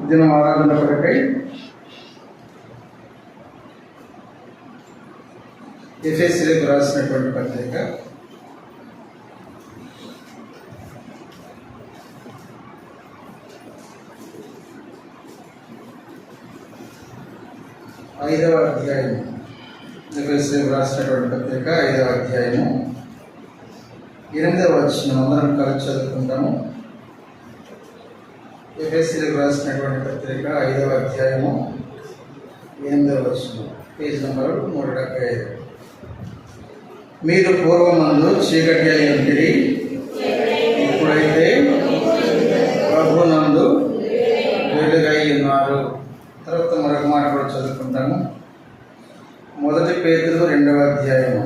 దినం ఆరాధన కొరకై ఎఫెసీయులకు రాసినటువంటి పత్రిక 5వ అధ్యాయం. ఎఫెసీయులకు రాసినటువంటి పత్రిక 5వ అధ్యాయము 8వ వచనం అందరం కలిసి చదువుకుంటాము. ఎఫెసీయులకు రాసినటువంటి పత్రిక 5వ అధ్యాయము 8వ వచనం, పేజ్ నంబర్ 175. మీరు పూర్వమందు చీకటి అయి ఉంటిరి, ఇప్పుడైతే ప్రభునందు వెలుగై ఉన్నారు. తర్వాత మరొక మాట కూడా చదువుకుంటాము. 1 పేతురు 2వ అధ్యాయము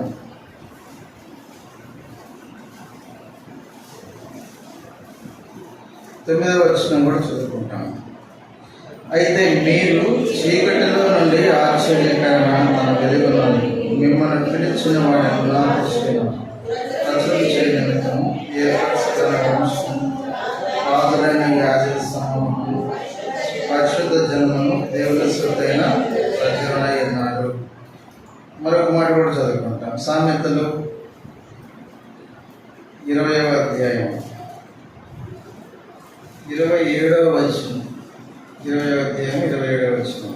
9వ వచనం కూడా చదువుకుంటాము. అయితే మీరు చీకటిలో నుండి ఆశ్చర్యకరమైన తన వెలుగులోని మిమ్మల్ని పిలిచిన వాడిని రచన చేయగలుగుతాము. ఏర్పరచుకున్న వంశం, పాదులైన యాజక సమూహము, పరిశుద్ధ జన్మను, దేవుల సొత్తైన ప్రజలై ఉన్నారు. మరొక మాట కూడా చదువుకుంటాం. సామెతలు 20వ అధ్యాయం 27వ వచనం, 20వ అధ్యాయం 27వ వచనం,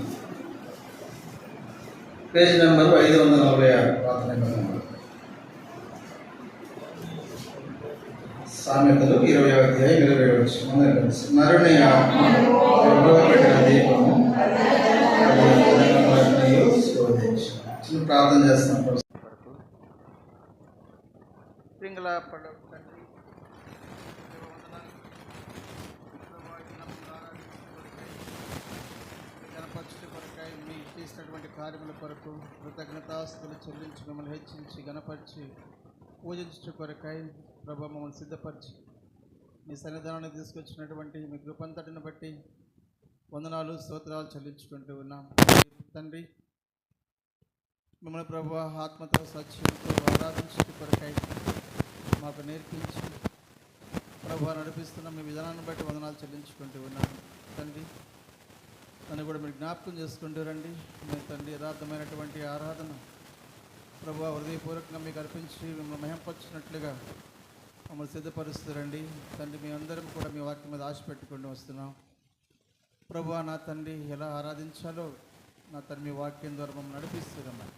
పేజ్ నెంబర్ 546, పాత నిబంధనలు. సామెతలు 20వ అధ్యాయం 27వ వచనం. నరుని ఆత్మ పెట్టిన దీపము శోధించు. చిన్న ప్రార్థన చేస్తున్నాం. మీ చేసినటువంటి కార్యముల కొరకు కృతజ్ఞతాస్తులు చెల్లించి మిమ్మల్ని హెచ్చించి గణపరిచి పూజించు కొరకై ప్రభు మమ్మల్ని సిద్ధపరిచి మీ సన్నిధానానికి తీసుకొచ్చినటువంటి మీ కృపంతటిని బట్టి వందనాలు స్తోత్రాలు చెల్లించుకుంటూ ఉన్నాం. తండ్రి, మిమ్మల్ని ప్రభు ఆత్మతో సత్యంతో ఆరాధించు కొరకై మాకు నేర్పించి ప్రభు నడిపిస్తున్న మీ విధానాన్ని బట్టి వందనాలు చెల్లించుకుంటూ ఉన్నాను. తండ్రి, నన్ను కూడా మీరు జ్ఞాపకం చేసుకుంటూ రండి. మీ తండ్రి యథార్థమైనటువంటి ఆరాధన ప్రభు హృదయపూర్వకంగా మీకు అర్పించి మిమ్మల్ని మహింపరిచినట్లుగా మమ్మల్ని సిద్ధపరుస్తారండి. తండ్రి, మీ అందరం కూడా మీ వాక్యం మీద ఆశ పెట్టుకుంటూ వస్తున్నాం. ప్రభు, నా తండ్రి ఎలా ఆరాధించాలో నా తండ్రి మీ వాక్యం ద్వారా మమ్మల్ని నడిపిస్తున్నాం.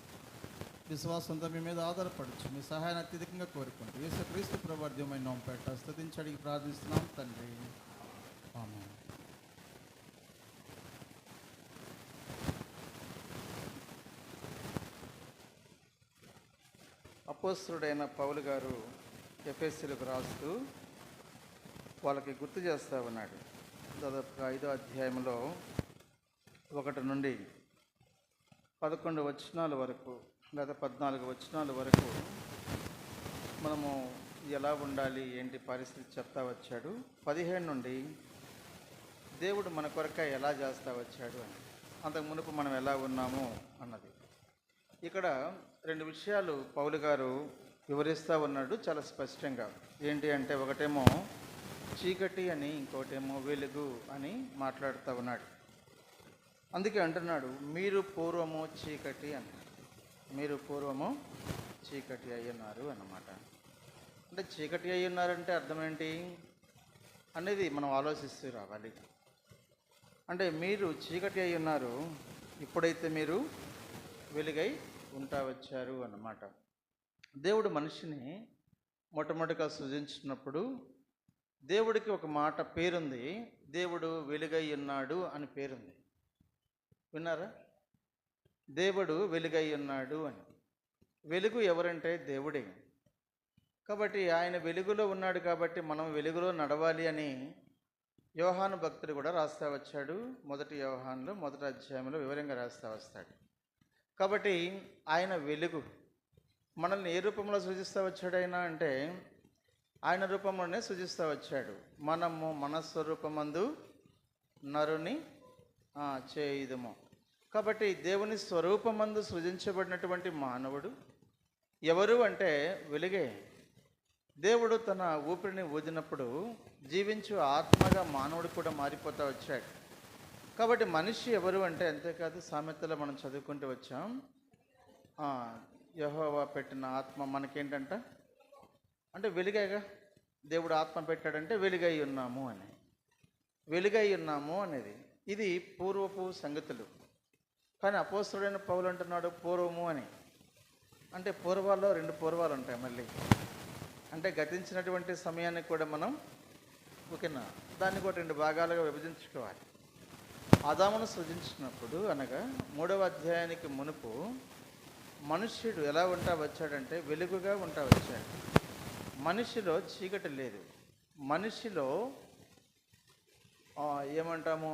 విశ్వాసంతో మీ మీద ఆధారపడచ్చు. మీ సహాయాన్ని అత్యధికంగా కోరుకుంటూ యేసుక్రీస్తు ప్రభు అర్థమైన నామముపేట స్తుతించి అడిగి ప్రార్థిస్తున్నాం తండ్రి. ఆమేన్. అపోస్తలుడైన పౌలు గారు ఎఫెసీయులకు రాస్తూ వాళ్ళకి గుర్తు చేస్తూ ఉన్నాడు. దాదాపుగా 5వ అధ్యాయంలో 1 నుండి 11 వచనాల వరకు లేదా 14 వచనాల వరకు మనము ఎలా ఉండాలి ఏంటి పరిస్థితి చెప్తా వచ్చాడు. 15 నుండి దేవుడు మన కొరకై ఎలా చేస్తూ వచ్చాడు అని, అంతకు మునుపు మనం ఎలా ఉన్నాము అన్నది. ఇక్కడ 2 విషయాలు పౌలు గారు వివరిస్తూ ఉన్నాడు చాలా స్పష్టంగా. ఏంటి అంటే, ఒకటేమో చీకటి అని, ఇంకోటేమో వెలుగు అని మాట్లాడుతూ ఉన్నాడు. అందుకే అంటున్నాడు, మీరు పూర్వము చీకటి అని, మీరు పూర్వము చీకటి అయ్యున్నారు అన్నమాట. అంటే చీకటి అయ్యున్నారంటే అర్థం ఏంటి అనేది మనం ఆలోచిస్తూ రావాలి. అంటే మీరు చీకటి అయ్యున్నారు, ఇప్పుడైతే మీరు వెలుగై ఉంటా వచ్చారు అన్నమాట. దేవుడు మనిషిని మొట్టమొదటిగా సృజించినప్పుడు దేవుడికి ఒక మాట పేరుంది. దేవుడు వెలుగై ఉన్నాడు అని పేరుంది. విన్నారా? దేవుడు వెలుగై ఉన్నాడు అని. వెలుగు ఎవరంటే దేవుడే. కాబట్టి ఆయన వెలుగులో ఉన్నాడు కాబట్టి మనం వెలుగులో నడవాలి అని యోహాను భక్తుడు కూడా రాస్తా వచ్చాడు. 1 యోహానులో 1వ అధ్యాయంలో వివరంగా రాస్తా వస్తాడు. కాబట్టి ఆయన వెలుగు మనల్ని ఏ రూపంలో సృజిస్తూ వచ్చాడు ఆయన అంటే, ఆయన రూపంలోనే సృజిస్తూ వచ్చాడు. మనము మన స్వరూపమందు నరుని చేయుదుము. కాబట్టి దేవుని స్వరూపమందు సృజించబడినటువంటి మానవుడు ఎవరు అంటే వెలుగే. దేవుడు తన ఊపిరిని ఊదినప్పుడు జీవించు ఆత్మగా మానవుడు కూడా మారిపోతూ వచ్చాడు. కాబట్టి మనిషి ఎవరు అంటే అంతేకాదు, సామెతలో మనం చదువుకుంటూ వచ్చాం. ఆ, యెహోవా పెట్టిన ఆత్మ మనకేంటంట అంటే వెలుగైగా. దేవుడు ఆత్మ పెట్టాడంటే వెలుగై ఉన్నాము అని, వెలుగై ఉన్నాము అనేది ఇది పూర్వపు సంగతులు. కానీ అపోస్తలుడైన పౌలు అంటున్నాడు పూర్వము అని. అంటే పూర్వాల్లో 2 పూర్వాలు ఉంటాయి మళ్ళీ. అంటే గతించినటువంటి సమయానికి కూడా మనం ఓకేనా దాన్ని కూడా 2 భాగాలుగా విభజించుకోవాలి. ఆదామును సృజించినప్పుడు అనగా 3వ అధ్యాయానికి మునుపు మనుష్యుడు ఎలా ఉంటా వచ్చాడంటే వెలుగుగా ఉంటా వచ్చాడు. మనిషిలో చీకటి లేదు. మనిషిలో ఏమంటాము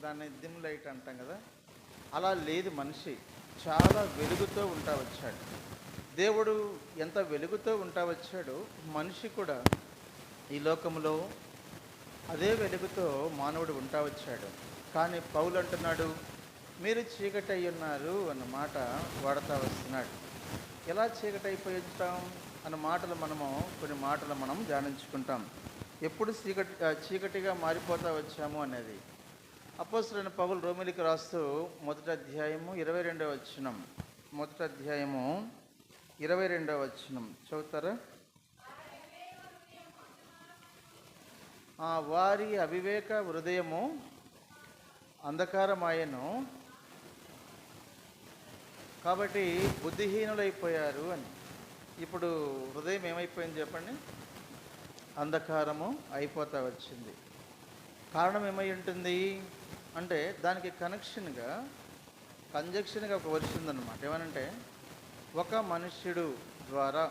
దాన్ని డిమ్ లైట్ అంటాం కదా, అలా లేదు. మనిషి చాలా వెలుగుతో ఉంటా వచ్చాడు. దేవుడు ఎంత వెలుగుతో ఉంటా వచ్చాడో మనిషి కూడా ఈ లోకంలో అదే వెలుగుతో మానవుడు ఉంటా వచ్చాడు. కానీ పౌలు అంటున్నాడు మీరు చీకటి అయి ఉన్నారు అన్న మాట వాడుతూ వస్తున్నాడు. ఎలా చీకటి అయిపోయి ఉంటాం అన్న మాటలు కొన్ని మాటలు మనం ధ్యానించుకుంటాం. ఎప్పుడు చీకటిగా మారిపోతూ వచ్చాము అనేది అపోస్తలుడైన పౌలు రోమీయులకు రాస్తూ 1వ అధ్యాయము 22వ వచనం, 1వ అధ్యాయము 22వ వచనం చదువుతారా? వారి అవివేక హృదయము అంధకారమాయను కాబట్టి బుద్ధిహీనులైపోయారు అని. ఇప్పుడు హృదయం ఏమైపోయింది చెప్పండి? అంధకారము అయిపోతా వచ్చింది. కారణం ఏమై ఉంటుంది అంటే దానికి కంజక్షన్గా ఒక వర్షం ఉందన్నమాట. ఏమనంటే ఒక మనుష్యుడు ద్వారా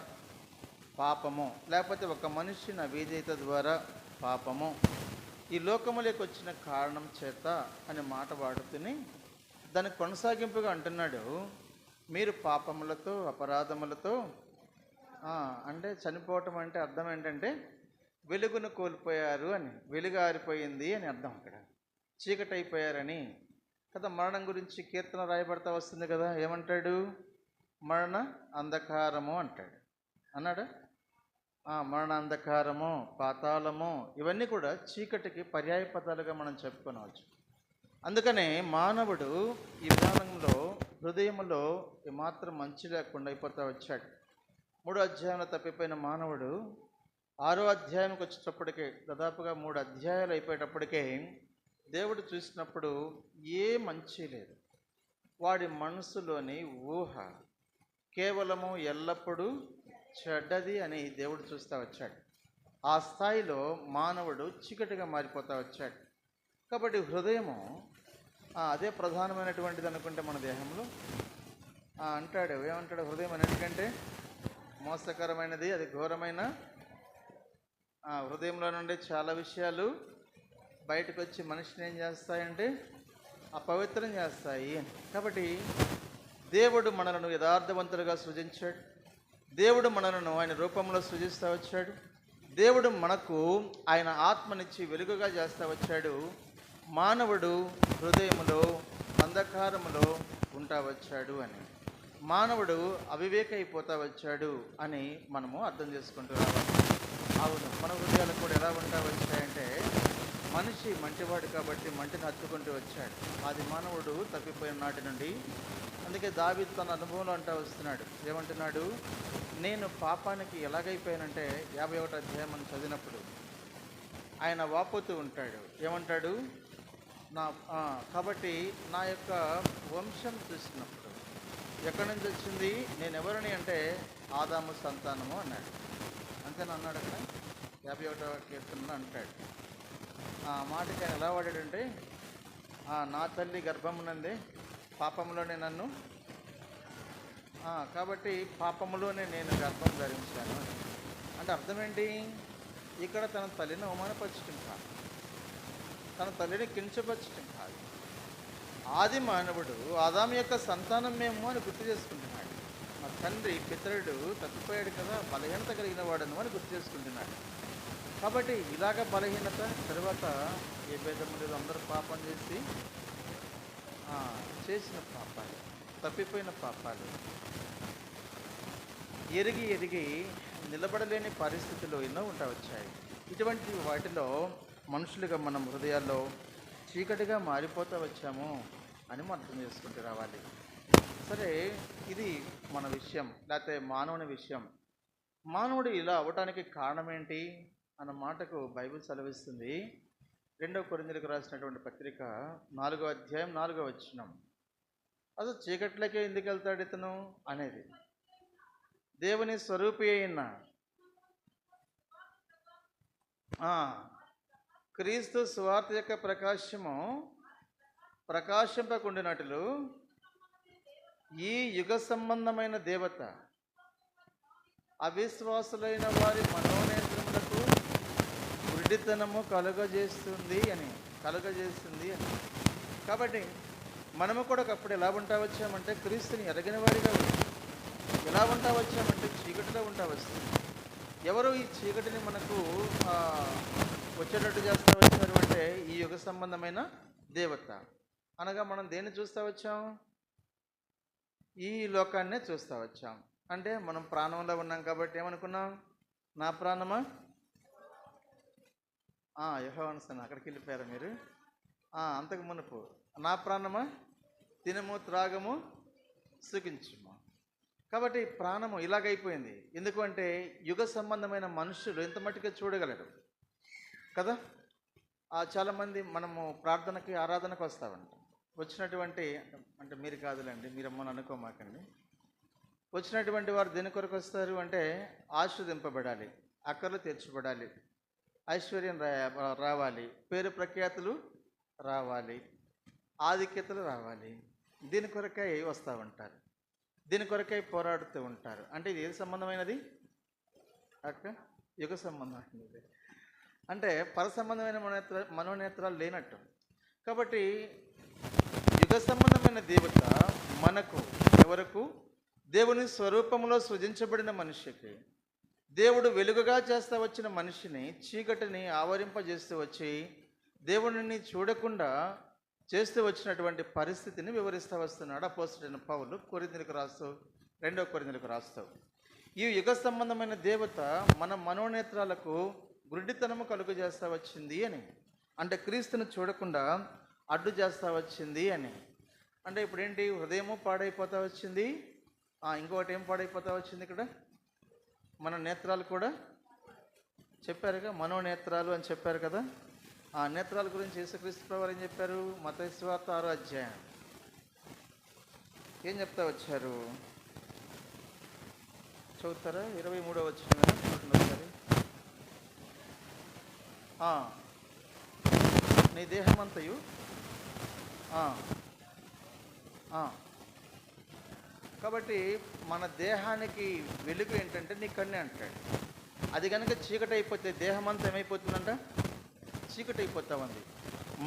పాపము, లేకపోతే ఒక మనుష్యుని అవిధేయత ద్వారా పాపము ఈ లోకములోకి వచ్చిన కారణం చేత అనే మాట వాడుతూనే దానికి కొనసాగింపుగా అంటున్నాడు మీరు పాపములతో అపరాధములతో అంటే చనిపోవటం అంటే అర్థం ఏంటంటే వెలుగును కోల్పోయారు అని, వెలుగు ఆరిపోయింది అని అర్థం. అక్కడ చీకటి అయిపోయారని కదా. మరణం గురించి కీర్తన రాయబడతా వస్తుంది కదా. ఏమంటాడు? మరణ అంధకారము అంటాడు. అన్నాడా? మరణ అంధకారము, పాతాళము ఇవన్నీ కూడా చీకటికి పర్యాయ పదాలుగా మనం చెప్పుకోవచ్చు. అందుకనే మానవుడు ఈ విధానంలో హృదయంలో ఏమాత్రం మంచి లేకుండా అయిపోతా వచ్చాడు. 3వ అధ్యాయంలో తప్పిపోయిన మానవుడు 6వ అధ్యాయానికి వచ్చేటప్పటికే దాదాపుగా 3 అధ్యాయాలు అయిపోయేటప్పటికే దేవుడు చూసినప్పుడు ఏ మంచి లేదు. వాడి మనసులోని ఊహ కేవలము ఎల్లప్పుడూ చెడ్డది అని దేవుడు చూస్తూ వచ్చాడు. ఆ స్థాయిలో మానవుడు చీకటిగా మారిపోతూ వచ్చాడు. కాబట్టి హృదయము అదే ప్రధానమైనటువంటిది అనుకుంటే మన దేహంలో అంటాడు. ఏమంటాడు? హృదయం అన్నిటికంటే మోసకరమైనది, అది ఘోరమైన. హృదయంలో నుండి చాలా విషయాలు బయటకు వచ్చి మనిషిని ఏం చేస్తాయంటే అపవిత్రం చేస్తాయి. కాబట్టి దేవుడు మనలను యథార్థవంతులుగా సృజించాడు. దేవుడు మనలను ఆయన రూపంలో సృజిస్తూ వచ్చాడు. దేవుడు మనకు ఆయన ఆత్మనిచ్చి వెలుగుగా చేస్తూ వచ్చాడు. మానవుడు హృదయములో అంధకారములో ఉంటా వచ్చాడు అని, మానవుడు అవివేక అయిపోతా వచ్చాడు అని మనము అర్థం చేసుకుంటూ రావాలి. అవును, మన హృదయాలు కూడా ఎలా ఉంటా వచ్చాయంటే మనిషి మంటివాడు కాబట్టి మంటిని హత్తుకుంటూ వచ్చాడు. ఆది మానవుడు తప్పిపోయిన నాటి నుండి. అందుకే దావీదు తన అనుభవంలో అంటూ వస్తున్నాడు. ఏమంటున్నాడు? నేను పాపానికి ఎలాగైపోయానంటే 51వ అధ్యాయం మనం చదివినప్పుడు ఆయన వాపోతూ ఉంటాడు. ఏమంటాడు? కాబట్టి నా యొక్క వంశం చూసినప్పుడు ఎక్కడి నుంచి వచ్చింది? నేను ఎవరిని అంటే ఆదాము సంతానము అన్నాడు. అంతేనా అన్నాడు అక్కడ 51వ కీర్తనలో అంటాడు. ఆ మాటకి ఆయన ఎలా వాడాడంటే నా తల్లి గర్భమునందే పాపంలోనే నన్ను కాబట్టి పాపములోనే నేను గర్భం ధరించాను అంటే అర్థం ఏంటి? ఇక్కడ తన తల్లిని అవమానపరచడం కాదు, తన తల్లిని కించపరచడం కాదు. ఆది మానవుడు ఆదాము యొక్క సంతానం మేము అని గుర్తు చేసుకుంటున్నాడు. మా తండ్రి పితరుడు తప్పిపోయాడు కదా, బలహీనత కలిగిన వాడను అని గుర్తు చేసుకుంటున్నాడు. కాబట్టి ఇలాగ బలహీనత తర్వాత ఏ భేదము లేదు, అందరూ పాపం చేసిన పాపాలు, తప్పిపోయిన పాపాలు, ఎరిగి నిలబడలేని పరిస్థితులు ఎన్నో ఉంటా వచ్చాయి. ఇటువంటి వాటిలో మనుషులుగా మనం హృదయాల్లో చీకటిగా మారిపోతూ వచ్చాము అని మనం అర్థం చేసుకుంటూ రావాలి. సరే, ఇది మన విషయం, లేకపోతే మానవుని విషయం. మానవుడు ఇలా అవ్వటానికి కారణం ఏంటి అన్న మాటకు బైబిల్ సెలవిస్తుంది. 2 కొరింథీయులకు రాసినటువంటి పత్రిక 4వ అధ్యాయం 4వ వచనం. అసలు చీకట్లకే ఎందుకు వెళ్తాడు ఇతను అనేది. దేవుని స్వరూపి అయిన క్రీస్తు సువార్త యొక్క ప్రకాశము ప్రకాశింపకుండినట్లు ఈ యుగ సంబంధమైన దేవత అవిశ్వాసులైన వారి మనోనేత్రములకు గుడ్డితనము కలుగజేస్తుంది అని. కాబట్టి మనము కూడా ఒకప్పుడు ఎలా ఉంటా వచ్చామంటే క్రీస్తుని ఎరగని వారిగా వచ్చాం. ఎలా ఉంటా వచ్చామంటే చీకటిలో ఉంటా వస్తుంది. ఎవరు ఈ చీకటిని మనకు వచ్చేటట్టు చేస్తూ వచ్చారు అంటే ఈ యుగ సంబంధమైన దేవత. అనగా మనం దేన్ని చూస్తూ వచ్చాం? ఈ లోకాన్నే చూస్తూ వచ్చాం. అంటే మనం ప్రాణంలో ఉన్నాం కాబట్టి ఏమనుకున్నాం? నా ప్రాణమా యెహోవాను సన్న అక్కడికి వెళ్ళిపోయారా మీరు? అంతకు మునుపు నా ప్రాణమా తినము త్రాగము సుఖించుము. కాబట్టి ప్రాణము ఇలాగైపోయింది. ఎందుకంటే యుగ సంబంధమైన మనుషులు ఎంత మట్టుగా చూడగలరు కదా. చాలామంది మనము ప్రార్థనకి ఆరాధనకు వస్తామంట. వచ్చినటువంటి అంటే మీరు కాదులేండి, మీరమ్మని అనుకోమాకండి. వచ్చినటువంటి వారు దేని కొరకు వస్తారు అంటే ఆశీర్వదింపబడాలి, అక్కర్లు తీర్చబడాలి, ఐశ్వర్యం రావాలి, పేరు ప్రఖ్యాతులు రావాలి, ఆధిక్యతలు రావాలి. దీని కొరకై వస్తూ ఉంటారు, దీని కొరకై పోరాడుతూ ఉంటారు. అంటే ఇది ఏది సంబంధమైనది అక్క? యుగ సంబంధమైనది. అంటే పర సంబంధమైన మనోనేత్రాలు లేనట్టు. కాబట్టి యుగ సంబంధమైన దేవత మనకు ఎవరకు? దేవుని స్వరూపంలో సృజించబడిన మనిషికి, దేవుడు వెలుగుగా చేస్తూ వచ్చిన మనిషిని చీకటిని ఆవరింపజేస్తూ వచ్చి దేవుడిని చూడకుండా చేస్తూ వచ్చినటువంటి పరిస్థితిని వివరిస్తూ వస్తున్నాడు అపోస్తలుడైన పౌలు కొరింథీయులకు రాస్తూ, 2వ కొరింథీయులకు రాస్తూ. ఈ యుగ సంబంధమైన దేవత మన మనోనేత్రాలకు గుడ్డితనము కలుగు చేస్తూ వచ్చింది అని. అంటే క్రీస్తును చూడకుండా అడ్డు చేస్తూ వచ్చింది అని. అంటే ఇప్పుడు ఏంటి? హృదయము పాడైపోతూ వచ్చింది. ఇంకొకటి ఏం పాడైపోతూ వచ్చింది ఇక్కడ? మన నేత్రాలు కూడా చెప్పారుగా, మనోనేత్రాలు అని చెప్పారు కదా. ఆ నేత్రాల గురించి యేసుక్రీస్తు ప్రభువు ఏం చెప్పారు? మత్తయి సువార్త 6వ అధ్యాయం ఏం చెప్తా వచ్చారు? చదువుతారా? 23వ వచనం ఒకసారి. నీ దేహమంతయు కాబట్టి మన దేహానికి వెలుగు ఏంటంటే నీ కన్నే అంటాడు. అది కనుక చీకటి అయిపోతే దేహం అంతా ఏమైపోతుందంట? చీకటి అయిపోతా ఉంది.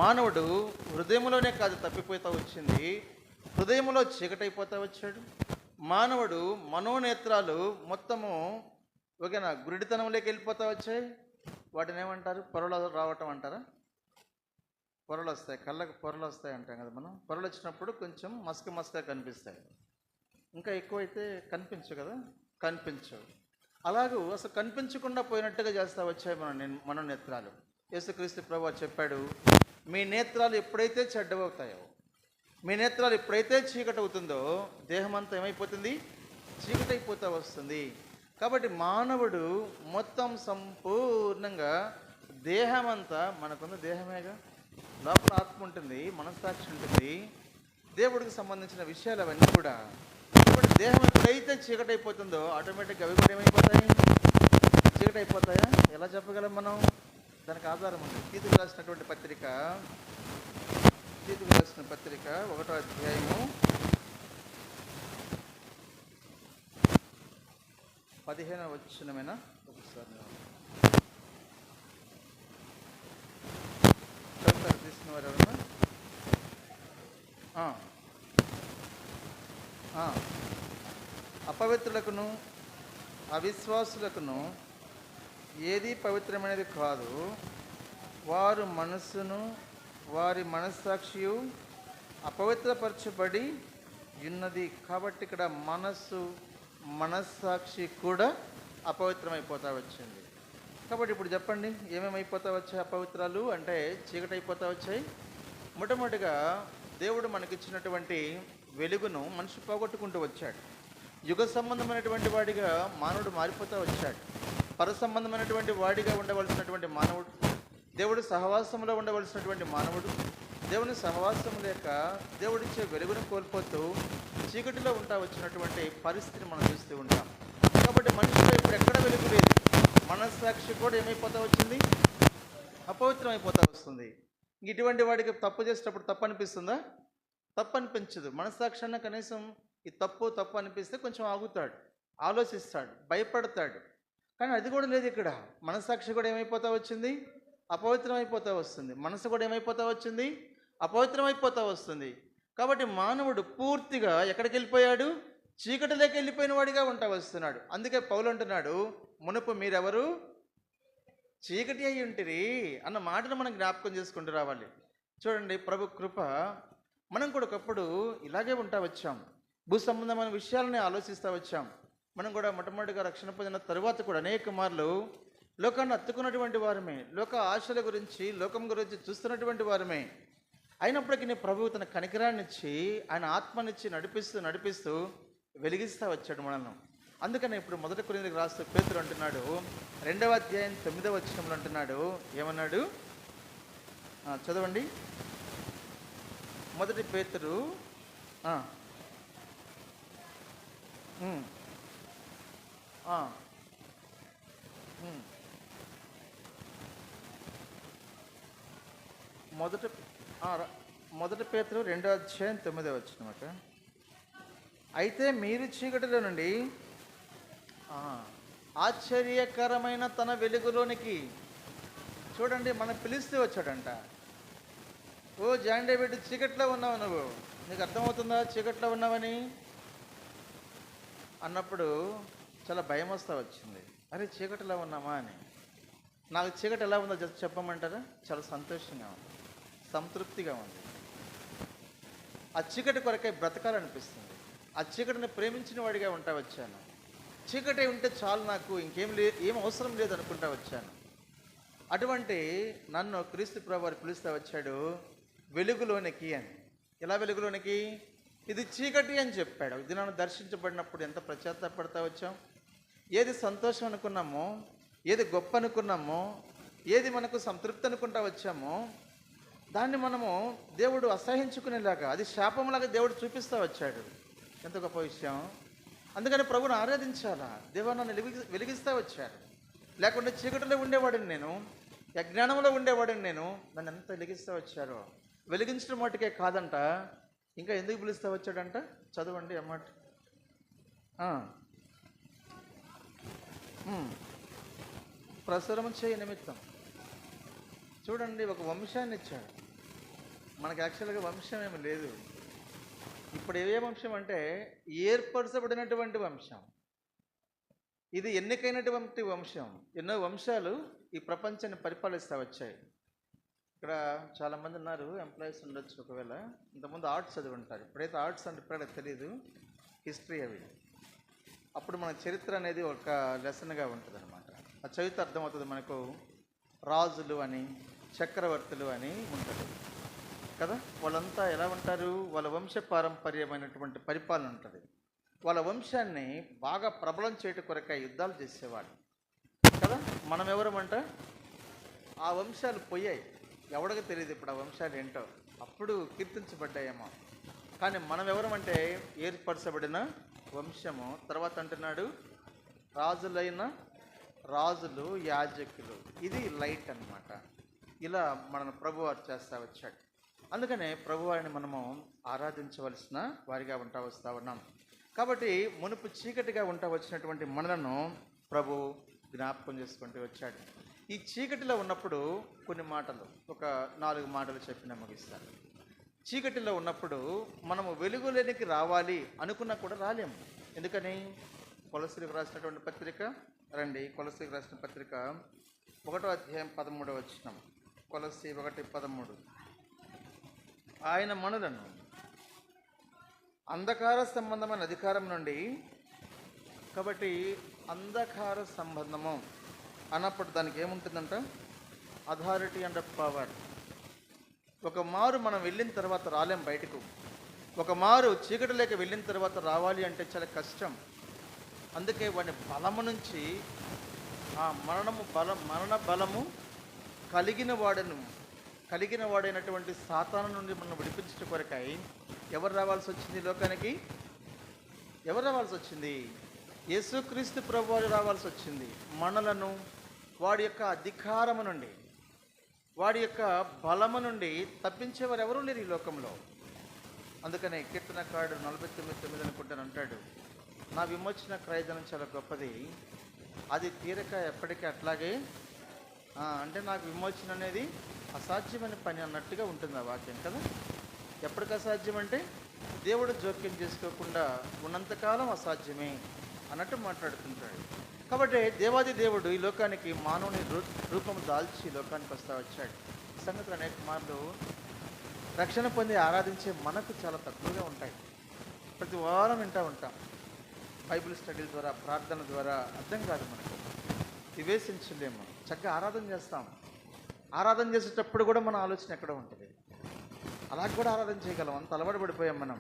మానవుడు హృదయంలోనే కాదు తప్పిపోతూ వచ్చింది, హృదయంలో చీకటి అయిపోతూ వచ్చాడు. మానవుడు మనోనేత్రాలు మొత్తము ఓకేనా గురుడితనంలోకి వెళ్ళిపోతూ వచ్చాయి. వాటిని ఏమంటారు? పొరలు రావటం అంటారా? పొరలు వస్తాయి, కళ్ళకు పొరలు వస్తాయి అంటాం కదా మనం. పొరలు వచ్చినప్పుడు కొంచెం మస్కగా కనిపిస్తాయి, ఇంకా ఎక్కువైతే కనిపించవు కదా, కనిపించవు. అలాగూ అసలు కనిపించకుండా పోయినట్టుగా చేస్తూ వచ్చాయి మన నేత్రాలు. యేసుక్రీస్తు ప్రభువు చెప్పాడు, మీ నేత్రాలు ఎప్పుడైతే చెడ్డవవుతాయో, మీ నేత్రాలు ఎప్పుడైతే చీకటి అవుతుందో దేహం అంతా ఏమైపోతుంది? చీకటి అయిపోతూ వస్తుంది. కాబట్టి మానవుడు మొత్తం సంపూర్ణంగా దేహం అంతా, మనకున్న దేహమేగా, లోపల ఆత్మ ఉంటుంది, మనస్సాక్షి ఉంటుంది, దేవుడికి సంబంధించిన విషయాలు అవన్నీ కూడా. కాబట్టి దేహం ఎప్పుడైతే చీకటి అయిపోతుందో ఆటోమేటిక్గా అవి కూడా ఏమైపోతాయి? చీకటి అయిపోతాయా? ఎలా చెప్పగలం మనం? దానికి ఆధారం ఉంది. తీతుకు రాసిన పత్రిక 1వ అధ్యాయము 15వ వచనమేనా? ఒకసారి చదువుతారు తీసుకున్న వారు ఎవరన్నా? అపవిత్రులకును అవిశ్వాసులకును ఏది పవిత్రమైనది కాదు, వారు మనస్సును వారి మనస్సాక్షియు అపవిత్రపరచబడి ఉన్నది. కాబట్టి ఇక్కడ మనస్సాక్షి కూడా అపవిత్రమైపోతా వచ్చింది. కాబట్టి ఇప్పుడు చెప్పండి, ఏమేమైపోతా వచ్చాయి అపవిత్రాలు అంటే? చీకటి అయిపోతా వచ్చాయి, మొట్టమొదటిగా దేవుడు మనకిచ్చినటువంటి వెలుగును మనిషి పోగొట్టుకుంటూ వచ్చాడు. యుగ సంబంధమైనటువంటి వాడిగా మానవుడు మారిపోతూ వచ్చాడు. పర సంబంధమైనటువంటి వాడిగా ఉండవలసినటువంటి మానవుడు, దేవుడి సహవాసంలో ఉండవలసినటువంటి మానవుడు, దేవుని సహవాసం లేక దేవుడిచ్చే వెలుగును కోల్పోతూ చీకటిలో ఉంటా వచ్చినటువంటి పరిస్థితిని మనం చూస్తూ ఉంటాం. కాబట్టి మనిషిలో ఇప్పుడు ఎక్కడ వెలుగు లేదు. మనస్సాక్షి కూడా ఏమైపోతా వచ్చింది? అపవిత్రం అయిపోతా వస్తుంది. ఇటువంటి వాడికి తప్పు చేసేటప్పుడు తప్పు అనిపిస్తుందా? తప్పు అనిపించదు. మనస్సాక్షి కనీసం ఈ తప్పు అనిపిస్తే కొంచెం ఆగుతాడు, ఆలోచిస్తాడు, భయపడతాడు. కానీ అది కూడా లేదు ఇక్కడ. మనస్సాక్షి కూడా ఏమైపోతా వచ్చింది? అపవిత్రం అయిపోతూ వస్తుంది. మనసు కూడా ఏమైపోతూ వచ్చింది? అపవిత్రం అయిపోతూ వస్తుంది. కాబట్టి మానవుడు పూర్తిగా ఎక్కడికి వెళ్ళిపోయాడు? చీకటిలోకి వెళ్ళిపోయిన వాడిగా ఉంటా వస్తున్నాడు. అందుకే పౌలు అంటున్నాడు, మునుపు మీరెవరు? చీకటి అయి ఉంటిరి అన్న మాటను మనం జ్ఞాపకం చేసుకుంటూ రావాలి. చూడండి, ప్రభు కృప. మనం కూడా ఒకప్పుడు ఇలాగే ఉంటా వచ్చాం. భూ సంబంధమైన విషయాలని ఆలోచిస్తూ వచ్చాం. మనం కూడా మొట్టమొదటిగా రక్షణ పొందిన తరువాత కూడా అనేక మార్లు లోకాన్ని అత్తుకున్నటువంటి వారమే, లోక ఆశల గురించి, లోకం గురించి చూస్తున్నటువంటి వారమే. అయినప్పటికీ ప్రభువు తన కనికరాన్ని ఇచ్చి, ఆయన ఆత్మనిచ్చి నడిపిస్తూ వెలిగిస్తూ వచ్చాడు మనల్ని. అందుకని ఇప్పుడు 1 కొరింథీయులకు రాస్తూ పేతురు అంటున్నాడు, 2వ అధ్యాయం 9వ వచనంలో అంటున్నాడు, ఏమన్నాడు? చదవండి. 1 పేతురు 1 పేతురు 2వ అధ్యాయం 9వ వచనమాట. అయితే మీరు చీకటిలో నుండి ఆశ్చర్యకరమైన తన వెలుగులోనికి. చూడండి, మనం పిలిస్తే వచ్చాడంట. ఓ జాన్ డేవిడ్, చీకట్లో ఉన్నావు నువ్వు, నీకు అర్థమవుతుందా చీకట్లో ఉన్నావని అన్నప్పుడు చాలా భయం వస్తూ వచ్చింది. అరే చీకటిలో ఉన్నామా అని. నాకు చీకటి ఎలా ఉందో చెప్పమంటారా? చాలా సంతోషంగా ఉంది, సంతృప్తిగా ఉంది. ఆ చీకటి కొరకై బ్రతకాలనిపిస్తుంది. ఆ చీకటిని ప్రేమించిన వాడిగా ఉంటా వచ్చాను. చీకటి ఉంటే చాలు, నాకు ఏం అవసరం లేదు అనుకుంటా వచ్చాను. అటువంటి నన్ను క్రీస్తు ప్రభువు వారు పిలుస్తూ వచ్చాడు వెలుగులోనికి అని. ఎలా వెలుగులోనికి? ఇది చీకటి అని చెప్పాడు. దినాన్ని దర్శించబడినప్పుడు ఎంత పశ్చాత్తాపడతా వచ్చాం. ఏది సంతోషం అనుకున్నామో, ఏది గొప్ప అనుకున్నామో, ఏది మనకు సంతృప్తి అనుకుంటా వచ్చామో, దాన్ని మనము దేవుడు అసహించుకునేలాగా, అది శాపంలాగా దేవుడు చూపిస్తూ వచ్చాడు. ఎంత గొప్ప విషయం. అందుకని ప్రభుని ఆరాధించాలా. దేవా నన్ను వెలిగిస్తూ వచ్చాడు. లేకుంటే చీకటిలో ఉండేవాడిని నేను, అజ్ఞానంలో ఉండేవాడిని నేను. నన్ను ఎంత వెలిగిస్తూ వచ్చారో. వెలిగించడం మటుకే కాదంట, ఇంకా ఎందుకు పిలుస్తూ వచ్చాడంట? చదవండి అన్నమాట. ప్రసురం చేయ నిమిత్తం. చూడండి, ఒక వంశాన్ని ఇచ్చాడు మనకు. యాక్చువల్గా వంశం ఏమి లేదు. ఇప్పుడు ఏ వంశం అంటే ఏర్పరచబడినటువంటి వంశం. ఇది ఎన్నికైనటువంటి వంశం. ఎన్నో వంశాలు ఈ ప్రపంచాన్ని పరిపాలిస్తూ వచ్చాయి. ఇక్కడ చాలామంది ఉన్నారు, ఎంప్లాయీస్ ఉండొచ్చు. ఒకవేళ ఇంతకుముందు ఆర్ట్స్ చదివి ఉంటారు. ఇప్పుడైతే ఆర్ట్స్ అంటే ఇప్పుడు తెలియదు, హిస్టరీ అవి. అప్పుడు మన చరిత్ర అనేది ఒక లెసన్గా ఉంటుంది అనమాట. ఆ చరిత్ర అర్థమవుతుంది మనకు. రాజులు అని, చక్రవర్తులు అని ఉంటుంది కదా. వాళ్ళంతా ఎలా ఉంటారు? వాళ్ళ వంశ పారంపర్యమైనటువంటి పరిపాలన ఉంటుంది. వాళ్ళ వంశాన్ని బాగా ప్రబలం చేయటం కొరకై యుద్ధాలు చేసేవాళ్ళు కదా. మనం ఎవరమంట? ఆ వంశాలు పోయాయి, ఎవడికి తెలియదు ఇప్పుడు ఆ వంశాలు ఏంటో. అప్పుడు కీర్తించబడ్డాయేమో. కానీ మనం ఎవరమంటే ఏర్పరచబడిన వంశము. తర్వాత అంటున్నాడు, రాజులు, యాజకులు. ఇది లైట్ అన్నమాట. ఇలా మనను ప్రభువారు చేస్తూ వచ్చాడు. అందుకనే ప్రభువారిని మనము ఆరాధించవలసిన వారిగా వస్తూ ఉన్నాం. కాబట్టి మునుపు చీకటిగా వచ్చినటువంటి మనలను ప్రభు జ్ఞాపకం చేసుకుంటూ వచ్చాడు. ఈ చీకటిలో ఉన్నప్పుడు కొన్ని మాటలు, ఒక 4 మాటలు చెప్పిన ముగిస్తాను. చీకటిలో ఉన్నప్పుడు మనము వెలుగులోనికి రావాలి అనుకున్నా కూడా రాలేము. ఎందుకని? కొలస్సీలకు రాసినటువంటి పత్రిక రండి. కొలస్సీలకు రాసిన పత్రిక 1వ అధ్యాయం 13వ వచనం. కొలస్సీ 1:13. ఆయన మనలను అంధకార సంబంధమైన అధికారం నుండి, కాబట్టి అంధకార సంబంధము అన్నప్పుడు దానికి ఏముంటుందంట? Authority and power. ఒక మారు మనం వెళ్ళిన తర్వాత రాలేం బయటకు. ఒక మారు చీకటిలోకి వెళ్ళిన తర్వాత రావాలి అంటే చాలా కష్టం. అందుకే వాడి బలము నుంచి, ఆ మరణ బలము కలిగిన వాడైనటువంటి సాతాను నుండి మనం విడిపించడం కొరకై ఎవరు రావాల్సి వచ్చింది లోకానికి? ఎవరు రావాల్సి వచ్చింది? యేసుక్రీస్తు ప్రభువారు రావాల్సి వచ్చింది. మనలను వాడి యొక్క అధికారము నుండి, వాడి యొక్క బలము నుండి తప్పించేవారు ఎవరూ లేరు ఈ లోకంలో. అందుకనే కీర్తనకారుడు 49:9 అనుకుంటాను అంటాడు, నా విమోచన క్రయధనం చాలా గొప్పది, అది తీరక ఎప్పటికీ అట్లాగే అంటే నాకు విమోచన అనేది అసాధ్యమైన పని అన్నట్టుగా ఉంటుంది ఆ వాక్యం కదా. ఎప్పటికి అసాధ్యం అంటే దేవుడు జోక్యం చేసుకోకుండా ఉన్నంతకాలం అసాధ్యమే అన్నట్టు మాట్లాడుతుంటాడు. కాబట్టి దేవాది దేవుడు ఈ లోకానికి మానవుని రూపం దాల్చి లోకానికి వచ్చాడు. సంగతులు అనేక మార్లు రక్షణ పొంది ఆరాధించే మనకు చాలా తక్కువగా ఉంటాయి. ప్రతి వారం వింటూ ఉంటాం, బైబిల్ స్టడీల ద్వారా, ప్రార్థన ద్వారా అర్థం కాదు మనకు, వివేచించలేము. చక్కగా ఆరాధన చేస్తాం, ఆరాధన చేసేటప్పుడు కూడా మన ఆలోచన ఎక్కడ ఉంటుంది, అలా కూడా ఆరాధన చేయగలం, అంత అలవాటు పడిపోయాం మనం.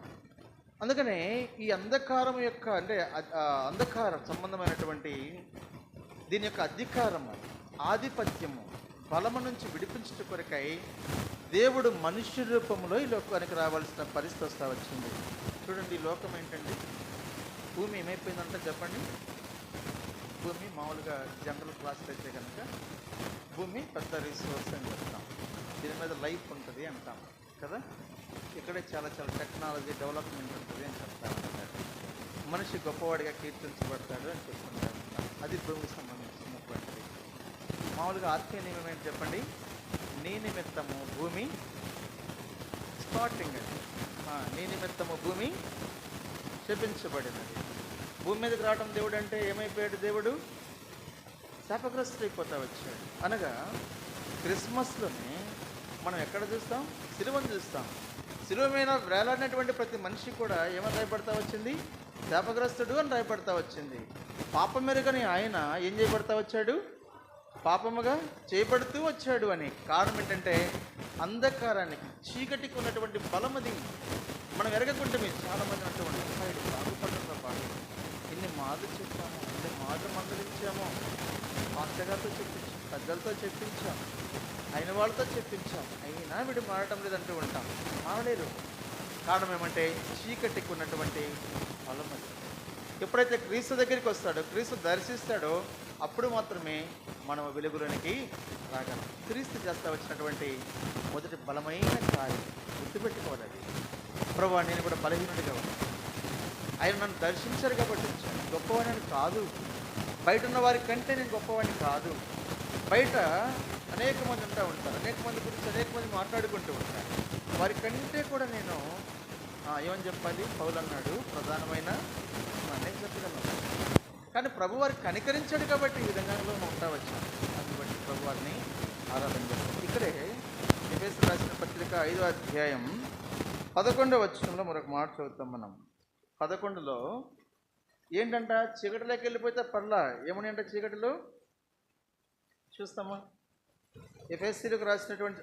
అందుకనే ఈ అంధకారం యొక్క అంటే అంధకార సంబంధమైనటువంటి దీని యొక్క అధికారము, ఆధిపత్యము, బలము నుంచి విడిపించట కొరకై దేవుడు మనుష్య రూపంలో ఈ లోకానికి రావాల్సిన పరిస్థితి వస్తూ వచ్చింది. చూడండి, ఈ లోకం ఏంటండి, భూమి ఏమైపోయిందంటే చెప్పండి. భూమి మామూలుగా జనరల్ క్లాస్లో అయితే కనుక భూమి పెద్ద రిసోర్స్ అని చెప్తాం, దీని మీద లైఫ్ ఉంటుంది అంటాం కదా. ఇక్కడే చాలా చాలా టెక్నాలజీ డెవలప్మెంట్ ఉంటుంది అని చెప్తారు. మనిషి గొప్పవాడిగా కీర్తించబడతాడు అని చెప్తుంటారు. అది భూమికి సంబంధించినటువంటిది. మామూలుగా ఆత్మీయ నియమం ఏంటి చెప్పండి, నీ నిమిత్తము భూమి స్టార్టింగ్ అది, నీ నిమిత్తము భూమి శపించబడినది. భూమి మీదకి రావటం దేవుడు అంటే ఏమైపోయాడు? దేవుడు శాపగ్రస్తుడైపోతా వచ్చాడు. అనగా క్రిస్మస్లోనే మనం ఎక్కడ చూస్తాం? సిలువను చూస్తాం. సిలువ మీద వేలాడినటువంటి ప్రతి మనిషి కూడా ఏమని రాయబడతా వచ్చింది? శాపగ్రస్తుడు అని రాయబడతా వచ్చింది. పాపం మెరుగని ఆయన ఏం చేయబడతా వచ్చాడు? పాపముగా చేయబడుతూ వచ్చాడు అని. కారణం ఏంటంటే అంధకారానికి, చీకటికి ఉన్నటువంటి బలం అది. మనం ఎరగకుంటే మీరు చాలామంది అటువంటి బాగుపడటంతో పాటు ఇన్ని మార్లు చెప్పాము, ఇన్ని మార్లు మందలించాము, పాస్టర్గారితో చెప్పించాం, పెద్దలతో చెప్పించాం, అయిన వాళ్ళతో చెప్పించాం, అయినా వీడు మారటం లేదంటూ ఉంటాం. మారలేరు. కారణం ఏమంటే చీకటికి ఉన్నటువంటి బలం అది. ఎప్పుడైతే క్రీస్తు దగ్గరికి వస్తాడో, క్రీస్తు దర్శిస్తాడో, అప్పుడు మాత్రమే మనం వెలుగులోనికి రాగలం. క్రీస్తు చేస్తా వచ్చినటువంటి మొదటి బలమైన కార్యం గుర్తుపెట్టుకోవాలి. ప్రభువా, నేను కూడా బలహీనుడిగా ఉన్నాను, ఆయన నన్ను దర్శించారు కాబట్టి వచ్చాను. గొప్పవాడిని కాదు, బయట ఉన్న వారి కంటే నేను గొప్పవాడిని కాదు. బయట అనేక మంది ఉంటారు, అనేక మంది గురించి అనేక మంది మాట్లాడుకుంటూ ఉంటారు. వారి కంటే కూడా నేను ఏమని చెప్పాలి? పౌలు అన్నాడు, ప్రధానమైన నేను చెప్పగలను. కానీ ప్రభు వారికి కనికరించాడు కాబట్టి ఈ విధంగా ఉంటా వచ్చాను. అందుబట్టి ప్రభు వారిని ఆరాధన చేస్తాం. ఇక్కడే ఎఫెసీయులకు రాసిన పత్రిక 5వ అధ్యాయం 11వ వచనంలో మరొక మాట చదువుతాం మనం. 11లో ఏంటంట? చీకటిలోకి వెళ్ళిపోతే పర్లా, ఏమని అంటే చీకటిలో చూస్తామా? ఎఫెసీయులకు రాసినటువంటి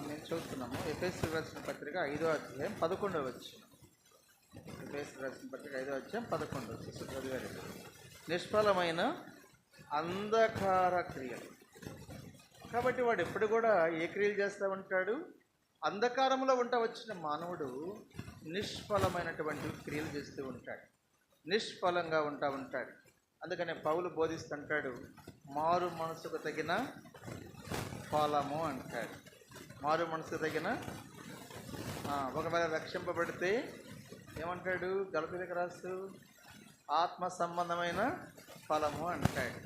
మేము చూస్తున్నాము. ఎఫెసీయులకు రాసిన పత్రిక 5వ అధ్యాయం 11వ వచనం. ఎఫెసీయులకు రాసిన పత్రిక 5వ అధ్యాయం 11 చదివారు. నిష్ఫలమైన అంధకార క్రియలు. కాబట్టి వాడు ఎప్పుడు కూడా ఏ క్రియలు చేస్తూ ఉంటాడు? అంధకారంలో ఉంటా వచ్చిన మానవుడు నిష్ఫలమైనటువంటి క్రియలు చేస్తూ ఉంటాడు, నిష్ఫలంగా ఉంటాడు. అందుకనే పౌలు బోధిస్తుంటాడు, మారు మనసుకు తగిన ఫలము అంటాడు. మారు మనసుకు తగిన, ఒకవేళ రక్షింపబడితే ఏమంటాడు? గలతీయులకు రాస్తూ ఆత్మ సంబంధమైన ఫలము అంటాడు.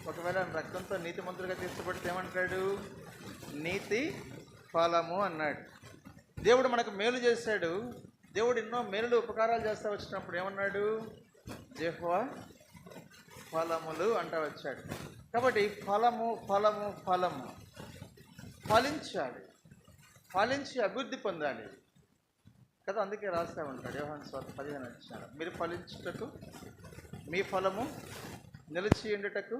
ఒకవేళ రక్తంతో నీతిమంతులుగా తీర్చబడితే ఏమంటాడు? నీతి ఫలము అన్నాడు. దేవుడు మనకు మేలు చేశాడు. దేవుడు ఎన్నో మేలులు ఉపకారాలు చేస్తూ వచ్చినప్పుడు ఏమన్నాడు? యెహోవా ఫలములు అంటూ వచ్చాడు. కాబట్టి ఫలము ఫలము ఫలము ఫలించాలి, ఫలించి అభివృద్ధి పొందాలి కదా. అందుకే రాస్తూ ఉంటాడు యోహాను సువార్త 15 అధ్యాయం, మీరు ఫలించుటకు మీ ఫలము నిలిచి ఉండుటకు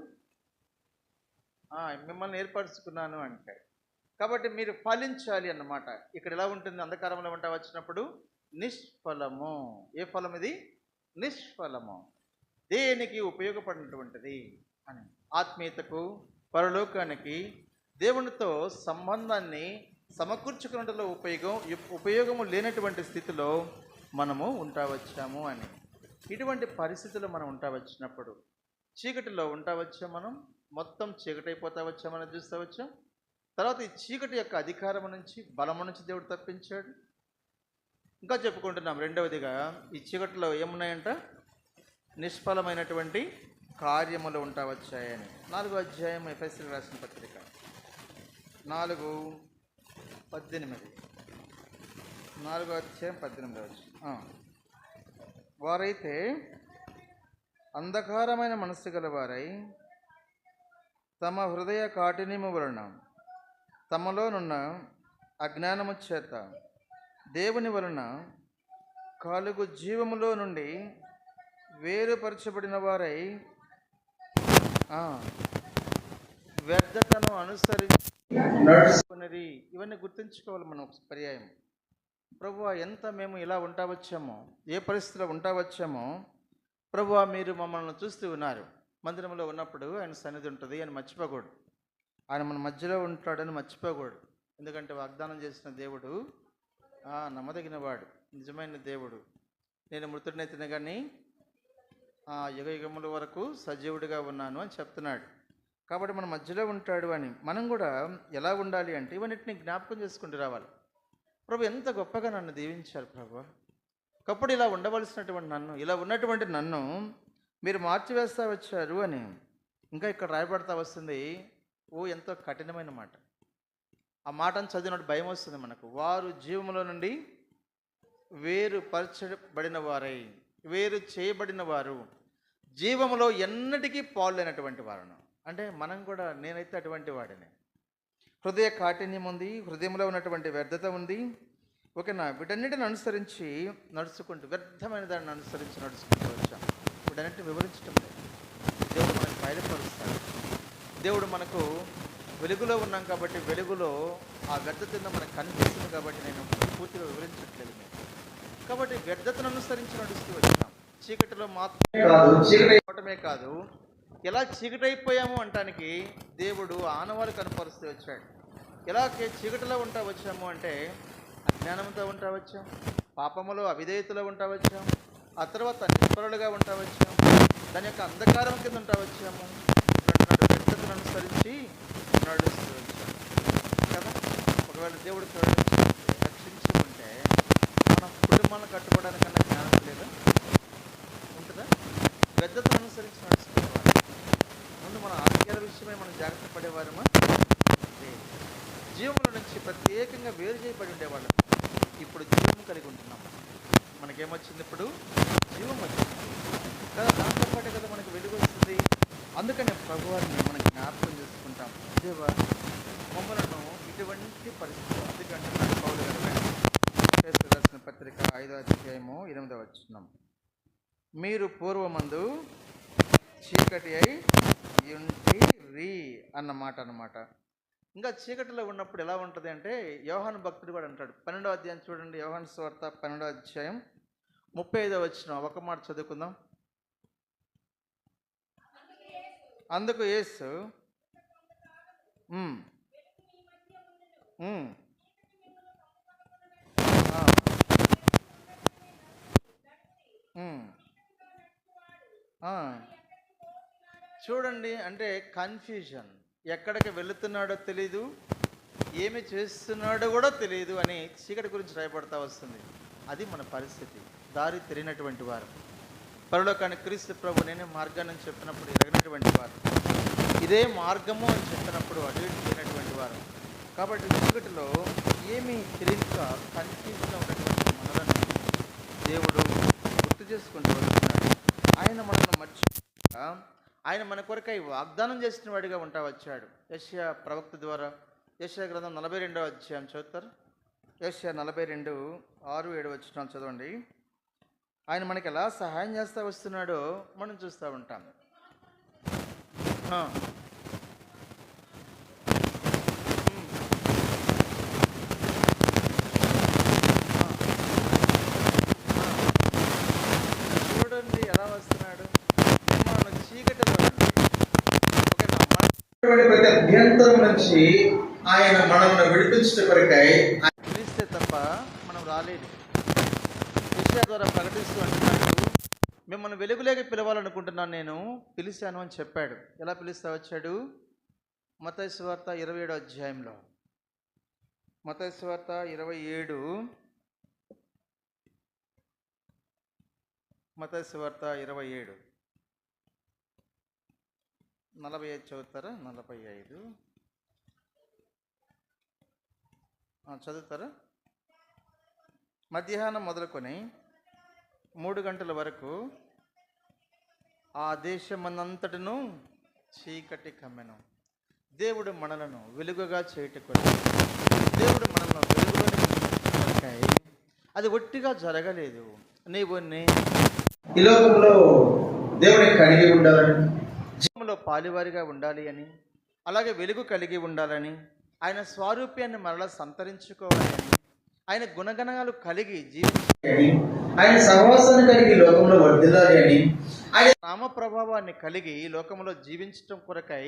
మిమ్మల్ని ఏర్పరచుకున్నాను అంటాడు. కాబట్టి మీరు ఫలించాలి అన్నమాట. ఇక్కడ ఎలా ఉంటుంది? అంధకారంలో వంట వచ్చినప్పుడు నిష్ఫలము. ఏ ఫలం ఇది? నిష్ఫలము, దేనికి ఉపయోగపడినటువంటిది అని. ఆత్మీయతకు, పరలోకానికి, దేవునితో సంబంధాన్ని సమకూర్చుకున్నట్లో ఉపయోగము లేనటువంటి స్థితిలో మనము ఉంటా వచ్చాము అని. ఇటువంటి పరిస్థితుల్లో మనం ఉంటా వచ్చినప్పుడు చీకటిలో ఉంటా వచ్చాం, మనం మొత్తం చీకటి అయిపోతా వచ్చామని చూస్తూ వచ్చాం. తర్వాత ఈ చీకటి యొక్క అధికారం నుంచి, బలము నుంచి దేవుడు తప్పించాడు. ఇంకా చెప్పుకుంటున్నాం రెండవదిగా, ఈ చీకటిలో ఏమున్నాయంట? నిష్ఫలమైనటువంటి కార్యములు ఉంటా వచ్చాయని. 4వ అధ్యాయం ఎఫెసీయులకు రాసిన పత్రిక 4:18. 4వ అధ్యాయం 18 వారైతే అంధకారమైన మనస్సు గల వారై తమ హృదయ కాఠిన్యము వలన తమలోనున్న అజ్ఞానము చేత దేవుని వలన కలుగు జీవములో నుండి వేరుపరచబడిన వారై వ్యర్థతను అనుసరించి నడుచుకున్నది. ఇవన్నీ గుర్తుంచుకోవాలి మనం. ఒక పర్యాయం, ప్రభువా ఎంత మేము ఇలా ఉంటా వచ్చామో, ఏ పరిస్థితిలో ఉంటా వచ్చామో, ప్రభువా మీరు మమ్మల్ని చూస్తూ ఉన్నారు. మందిరంలో ఉన్నప్పుడు ఆయన సన్నిధి ఉంటుంది, ఆయన మర్చిపోకూడదు. ఆయన మన మధ్యలో ఉంటాడని మర్చిపోకూడదు. ఎందుకంటే వాగ్దానం చేసిన దేవుడు నమ్మదగినవాడు, నిజమైన దేవుడు. నేను మృతుడినైతేనే కానీ యుగ యుగముల వరకు సజీవుడిగా ఉన్నాను అని చెప్తున్నాడు. కాబట్టి మన మధ్యలో ఉంటాడు అని. మనం కూడా ఎలా ఉండాలి అంటే ఇవన్నిటిని జ్ఞాపకం చేసుకుంటూ రావాలి. ప్రభు ఎంత గొప్పగా నన్ను దీవించారు ప్రభు, ఒకప్పుడు ఇలా ఉండవలసినటువంటి నన్ను, ఇలా ఉన్నటువంటి నన్ను మీరు మార్చివేస్తా వచ్చారు అని. ఇంకా ఇక్కడ రాయబడతా వస్తుంది, ఎంతో కఠినమైన మాట. ఆ మాటను చదివినట్టు భయం వస్తుంది మనకు. వారు జీవములో నుండి వేరుపరచబడిన వారై, వేరు చేయబడిన వారు, జీవములో ఎన్నటికీ పాలులేనటువంటి వారును. అంటే మనం కూడా, నేనైతే అటువంటి వాడిని. హృదయ కాఠిన్యం ఉంది, హృదయంలో ఉన్నటువంటి వ్యర్థత ఉంది. ఓకేనా? వీటన్నిటిని అనుసరించి నడుచుకుంటూ, వ్యర్థమైన దాన్ని అనుసరించి నడుచుకుంటూ వచ్చాం. వీటన్నిటిని వివరించడం లేదు. దేవుడు మనకు బయలుపరుస్తాడు. దేవుడు మనకు వెలుగులో ఉన్నాం కాబట్టి, వెలుగులో ఆ వ్యర్థత మనకు కనిపిస్తుంది కాబట్టి నేను పూర్తిగా వివరించట్లేదు మీకు. కాబట్టి వ్యర్థతను అనుసరించి నడుస్తూ వచ్చాం. చీకటిలో మాత్రమే కాదు, చీకటి అయిపోవటమే కాదు, ఎలా చీకటైపోయాము అంటానికి దేవుడు ఆనవాళ్ళు కనపరుస్తూ వచ్చాడు. ఎలా చీకటిలో ఉంటా వచ్చాము అంటే అజ్ఞానంతో ఉంటా వచ్చాం, పాపములో అవిధేయతలో ఉంటా వచ్చాం, ఆ తర్వాత నిష్ఫలులుగా ఉంటా వచ్చాం, దాని యొక్క అంధకారం కింద ఉంటా వచ్చాము. వ్యర్థతను అనుసరించి నడుస్తూ వచ్చాం కదా. ఒకవేళ దేవుడు రక్షించి ఉంటే మన కుటుంబాలను కట్టుకోవడానికన్నా జ్ఞానం లేదా ఉంటుందా? వ్యర్థతను అనుసరించి నడుచుకునేవారు. ముందు మన ఆరోగ్యాల విషయమై మనం జాగ్రత్త పడేవారమా? జీవముల నుంచి ప్రత్యేకంగా వేరు చేయబడి ఉండేవాళ్ళం. ఇప్పుడు జీవం కలిగి ఉంటున్నాం. మనకేమొచ్చింది? ఇప్పుడు జీవం వచ్చింది కదా. దాంతో పాటే కదా మనకు వెలుగు వస్తుంది. అందుకనే ప్రభువారిని మనం జ్ఞాపకం చేసుకుంటాం. దేవా మమ్మలను ఇటువంటి పరిస్థితి, అందుకంటే పౌలు గారు రాసిన పత్రిక 5వ అధ్యాయము 8వ వచనం, మీరు పూర్వమందు చీకటి అయి ఉంటిరి అన్నమాట అన్నమాట. ఇంకా చీకటిలో ఉన్నప్పుడు ఎలా ఉంటుంది అంటే, యోహాను భక్తుడు కూడా అంటాడు. 12వ అధ్యాయం చూడండి, యోహాను సువార్త 12వ అధ్యాయం 35వ వచనం. ఒక మాట చదువుకుందాం. అందుకు యేసు చూడండి, అంటే కన్ఫ్యూజన్, ఎక్కడికి వెళుతున్నాడో తెలీదు, ఏమి చేస్తున్నాడో కూడా తెలియదు అని చీకటి గురించి రాయబడతా వస్తుంది. అది మన పరిస్థితి. దారి తెలియనటువంటి వారు, పరలోకానికి క్రీస్తు ప్రభు నేనే మార్గాన్ని చెప్పినప్పుడు ఎరగినటువంటి వారు, ఇదే మార్గము అని చెప్పినప్పుడు అటు ఇటు తెలియనటువంటి వారు. కాబట్టి చీకటిలో ఏమీ తెలియక కన్ఫ్యూజన్లో ఉన్నటువంటి మనలను దేవుడు గుర్తు చేసుకుంటూ వస్తున్నాడు. ఆయన మనల్ని మర్చిపోక ఆయన మన కొరకై వాగ్దానం చేసిన వాడిగా ఉంటా వచ్చాడు. యెషయా ప్రవక్త ద్వారా యెషయా గ్రంథం 42వ అధ్యాయం చదువుతారు. యెషయా 42, 6, 7 వచనాలు చదవండి. ఆయన మనకి ఎలా సహాయం చేస్తూ వస్తున్నాడో మనం చూస్తూ ఉంటాం. ఆ, చూడండి ఎలా వస్తున్నాడు. మిమ్మల్ని చీకటిలో నుండి, ఓకేనా, ప్రతి అభ్యంతరం నుంచి ఆయన మనల్ని విడిపించే కొరకై పిలిస్తే తప్ప మనం రాలేదు. యెషయా ద్వారా ప్రకటిస్తూ అంటున్నాడు, మిమ్మల్ని వెలుగులోకి పిలవాలనుకుంటున్నాను, నేను పిలిచాను అని చెప్పాడు. ఎలా పిలుస్తా వచ్చాడు? మత్తయి సువార్త 27వ అధ్యాయంలో, మత్తయి సువార్త 27, మత్తయి సువార్త 27 45 చదువుతారా? 45 చదువుతారా? మధ్యాహ్నం మొదలుకొని 3 గంటల వరకు ఆ దేశమనంతటను చీకటి కమ్మెను. దేవుడు మనలను వెలుగుగా చేయుటకు, దేవుడు మనల్ని వెలుగులోకి, అది ఒట్టిగా జరగలేదు. నీవు ఈ లోకంలో దేవుని కలిగి ఉండాలని, జీవంలో పాలివారిగా ఉండాలి అని, అలాగే వెలుగు కలిగి ఉండాలని, ఆయన స్వారూప్యాన్ని మరలా సంతరించుకోవాలని, ఆయన గుణగణాలు కలిగి జీవించాలని, ఆయన సహవాసాన్ని కలిగి లోకంలో వర్ధిల్లాలి అని, ఆయన నామ ప్రభావాన్ని కలిగి ఈ లోకంలో జీవించటం కొరకై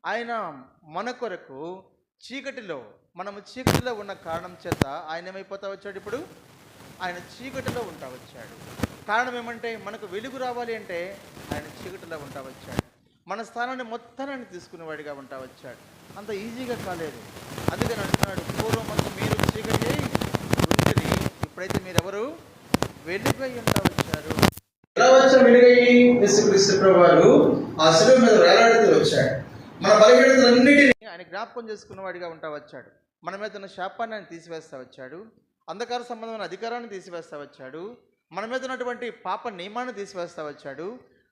ఆయన మన కొరకు చీకటిలో, మనము చీకటిలో ఉన్న కారణం చేత ఆయన ఏమైపోతా వచ్చాడు? ఇప్పుడు ఆయన చీకటిలో ఉంటా వచ్చాడు. కారణం ఏమంటే, మనకు వెలుగు రావాలి అంటే ఆయన చీకటిలో ఉంటా వచ్చాడు. మన స్థానాన్ని మొత్తాన్ని తీసుకునేవాడిగా ఉంటా వచ్చాడు. అంత ఈజీగా కాలేదు. అందుకని అంటున్నాడు, పూర్వమంతా మీరు చీకటి ఉంటుంది, ఇప్పుడైతే మీరెవరు? వెలుగై ఉంటా వచ్చారు. ఎలా వచ్చా వెలుగై? యేసుక్రీస్తు ప్రభువారు ఆ శిలువ మీద వేలాడుతూ వచ్చాడు. మన బలహీనతలన్నిటినీ ఆయన జ్ఞాపకం చేసుకున్నవాడిగా ఉంటా వచ్చాడు. మన మీద ఉన్న శాపాన్ని ఆయన తీసివేస్తా వచ్చాడు. అంధకార సంబంధమైన అధికారాన్ని తీసివేస్తా వచ్చాడు. మన మీద ఉన్నటువంటి పాప నియమాన్ని తీసివేస్తా వచ్చాడు.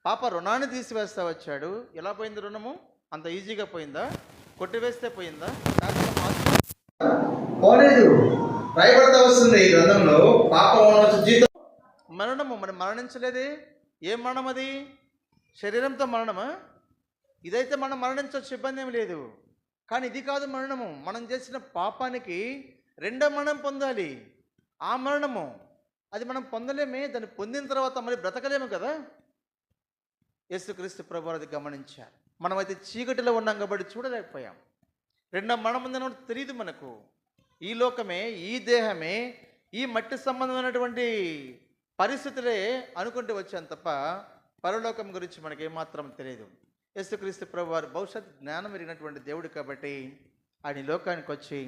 పాప రుణాన్ని తీసివేస్తా వచ్చాడు. ఎలా పోయింది రుణము? అంత ఈజీగా పోయిందా? కొట్టివేస్తే పోయిందా? పోలేదు. రాయబడతా వస్తుంది ఈ గ్రంథంలో, పాపం జీతం మరణము. మనం మరణించలేదే. ఏం మరణం అది? శరీరంతో మరణమా? ఇదైతే మనం మరణించవచ్చు, ఇబ్బంది ఏమి లేదు. కానీ ఇది కాదు మరణము. మనం చేసిన పాపానికి రెండో మరణం పొందాలి. ఆ మరణము అది మనం పొందలేమే. దాన్ని పొందిన తర్వాత మరి బ్రతకలేము కదా. యేసుక్రీస్తు ప్రభువు అది గమనించారు. మనమైతే చీకటిలో ఉన్నాం కాబట్టి చూడలేకపోయాం. రెండో మరణం ఉందని తెలియదు మనకు. ఈ లోకమే, ఈ దేహమే, ఈ మట్టి సంబంధమైనటువంటి పరిస్థితులే అనుకుంటూ వచ్చాను తప్ప పరలోకం గురించి మనకి ఏమాత్రం తెలియదు. యేసుక్రీస్తు ప్రభువు వారు భవిష్యత్ జ్ఞానం ఎరిగినటువంటి దేవుడు కాబట్టి ఆయన లోకానికి వచ్చి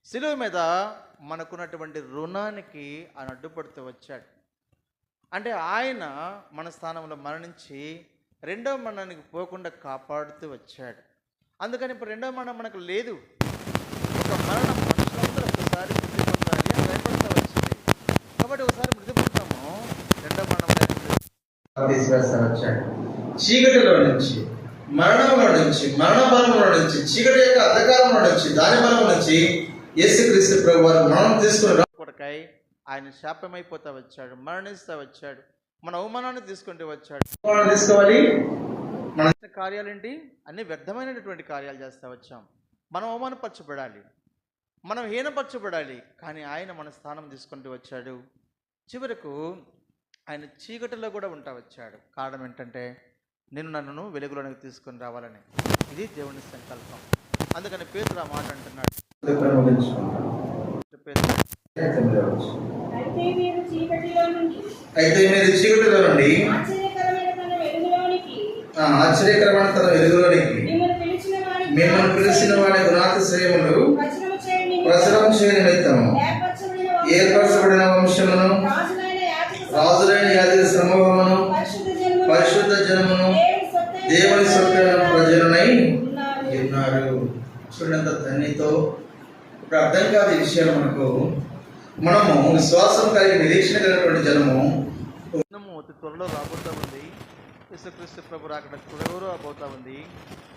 శిలువ మీద మనకున్నటువంటి రుణానికి ఆయన అడ్డుపడుతూ వచ్చాడు. అంటే ఆయన మన స్థానంలో మరణించి రెండవ మరణానికి పోకుండా కాపాడుతూ వచ్చాడు. అందుకని ఇప్పుడు రెండవ మరణం మనకు లేదు. ఒక మరణం మనుషులందరూ ఒకసారి మృతి పొందాలి అని భయపడుతూ వచ్చింది. కాబట్టి ఒకసారి మృతి పొందాము, రెండవ మరణం తీసివేస్తా వచ్చాడు. చీకటిలో నుంచి, మరణంలో నుంచి, మరణ బలంలో నుంచి, చీకటి యొక్క అంధకారంలో నుంచి, దాని బలం నుంచి యేసుక్రీస్తు ప్రభువు వారు మరణం తీసుకుని కొరకై ఆయన శాపమైపోతా వచ్చాడు, మరణిస్తా వచ్చాడు, మన అవమానాన్ని తీసుకుంటూ వచ్చాడు. తీసుకోవాలి. మన కార్యాలేంటి? అన్ని వ్యర్థమైనటువంటి కార్యాలు చేస్తూ వచ్చాం. మనం అవమానపరచబడాలి, మనం హీనపరచబడాలి. కానీ ఆయన మన స్థానం తీసుకుంటూ వచ్చాడు. చివరకు ఆయన చీకటిలో కూడా ఉంటా వచ్చాడు. కారణం ఏంటంటే, నన్ను వెలుగులోనికి తీసుకొని రావాలని. ఇది దేవుని సంకల్పం. అందుకని పేతురు ఆ మాట అంటున్నాడు. అయితే మీరు చీకటిలో నుండి ఆశ్చర్యకరమైన తన వెలుగులోనికి మిమ్మల్ని పిలిచిన వాడి గుణాతిశయములు ప్రచురం చేయ నిమిత్తము ఏర్పరచబడిన వంశమును, రాజులైన యాజక సమూహమును, పరిశుద్ధ జనమును, దేవుని సొత్తైన ప్రజలనై ఉన్నారు. చూడంత ధన్యతో ఇప్పుడు అర్థం కాదు ఈ విషయాలు మనకు. మనము విశ్వాసం కలిగి నిరీక్షణ కలిగినటువంటి జనము అతి త్వరలో రాబోతా ఉంది. యేసుక్రీస్తు ప్రభు రాకడ త్వరలో రాబోతా ఉంది.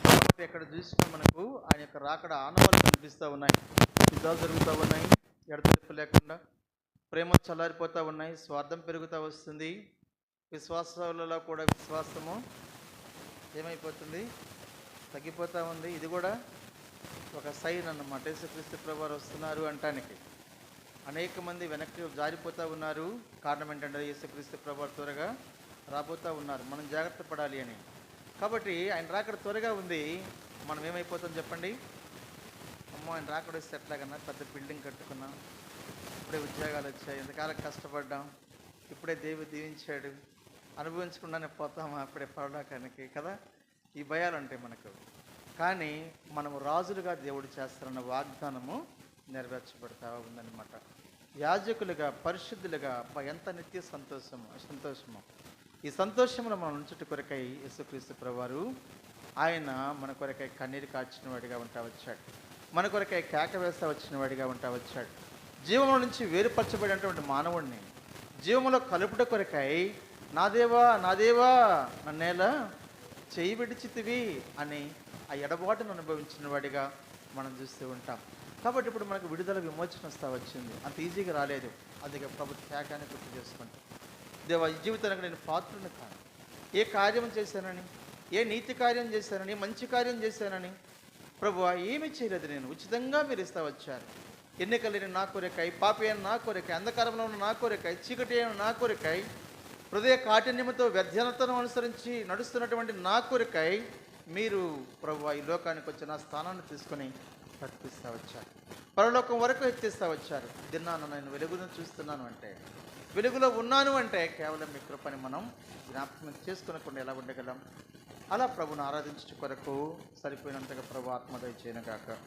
కాబట్టి ఎక్కడ చూసినా మనకు ఆయన యొక్క రాకడ ఆనవాళ్ళు కనిపిస్తూ ఉన్నాయి. యుద్ధాలు జరుగుతూ ఉన్నాయి, ఎడతెరిపి లేకుండా. ప్రేమ చల్లారిపోతూ ఉన్నాయి, స్వార్థం పెరుగుతూ వస్తుంది. విశ్వాసాలలో కూడా విశ్వాసము ఏమైపోతుంది? తగ్గిపోతూ ఉంది. ఇది కూడా ఒక సైన్ అన్నమాట. యేసుక్రీస్తు ప్రభువారు వస్తున్నారు అంటానికి. అనేక మంది వెనక్కి జారిపోతూ ఉన్నారు. కారణం ఏంటంటే యేసుక్రీస్తు ప్రభువారు త్వరగా రాబోతూ ఉన్నారు. మనం జాగ్రత్త పడాలి అని. కాబట్టి ఆయన రాకడ త్వరగా ఉంది. మనం ఏమైపోతాం చెప్పండి? అమ్మో, ఆయన రాకడ వస్తే ఎట్లాగన్నా, పెద్ద బిల్డింగ్ కట్టుకున్నాం, ఇప్పుడే ఉద్యోగాలు వచ్చాయి, ఎంతకాలం కష్టపడ్డాం, ఇప్పుడే దేవుడు దీవించాడు, అనుభవించకుండానే పోతామా అప్పుడే పరలోకానికి కదా? ఈ భయాలు ఉంటాయి మనకు. కానీ మనము రాజులుగా దేవుడు చేస్తారన్న వాగ్దానము నెరవేర్చబడతా ఉందన్నమాట. యాజకులుగా, పరిశుద్ధులుగా ఎంత నిత్య సంతోషము. ఈ సంతోషంలో మనం ఉంచుట కొరకై యేసుక్రీస్తు ప్రభువారు ఆయన మన కొరకై కన్నీరు కార్చిన వాడిగా ఉంటా వచ్చాడు. మన కొరకై కేక వేస్తా వచ్చిన వాడిగా ఉంటా వచ్చాడు. జీవంలో నుంచి వేరుపరచబడినటువంటి మానవుడిని జీవంలో కలుపుట కొరకై నా దేవా నన్నేలా చేయి విడిచితివి అని ఆ ఎడబాటును అనుభవించిన వాడిగా మనం చూస్తూ ఉంటాం. కాబట్టి ఇప్పుడు మనకు విడుదల, విమోచన వస్తా వచ్చింది. అంత ఈజీగా రాలేదు. అందుకే ప్రభు త్యాగాన్ని గుర్తు చేసుకుంటాం. దేవా, ఈ జీవితానికి నేను పాత్రను కాను. ఏ కార్యం చేశానని, ఏ నీతి కార్యం చేశానని, మంచి కార్యం చేశానని ప్రభువా ఏమీ చేయలేదు. నేను ఉచితంగా మీరు ఇస్తా వచ్చారు. ఎన్నికలేని నా కొరకై, పాపి అయిన నా కొరకై, అంధకారంలో ఉన్న నా కొరకై, చీకటి అయిన నా కొరకై, హృదయ కాఠిన్యముతో వ్యర్థనతను అనుసరించి నడుస్తున్నటువంటి నా కొరకై మీరు ప్రభువా ఈ లోకానికి వచ్చి నా స్థానాన్ని తీసుకొని బ్రతికిస్తా వచ్చారు. పరలోకం వరకు ఎత్తిస్తా వచ్చారు. దిన్నాను నేను వెలుగును చూస్తున్నాను అంటే, వెలుగులో ఉన్నాను అంటే కేవలం మీ కృపని మనం జ్ఞాపకం చేసుకునకుండా ఎలా ఉండగలం? అలా ప్రభుని ఆరాధించు కొరకు సరిపోయినంతగా ప్రభు ఆత్మదయ చేయను గాక.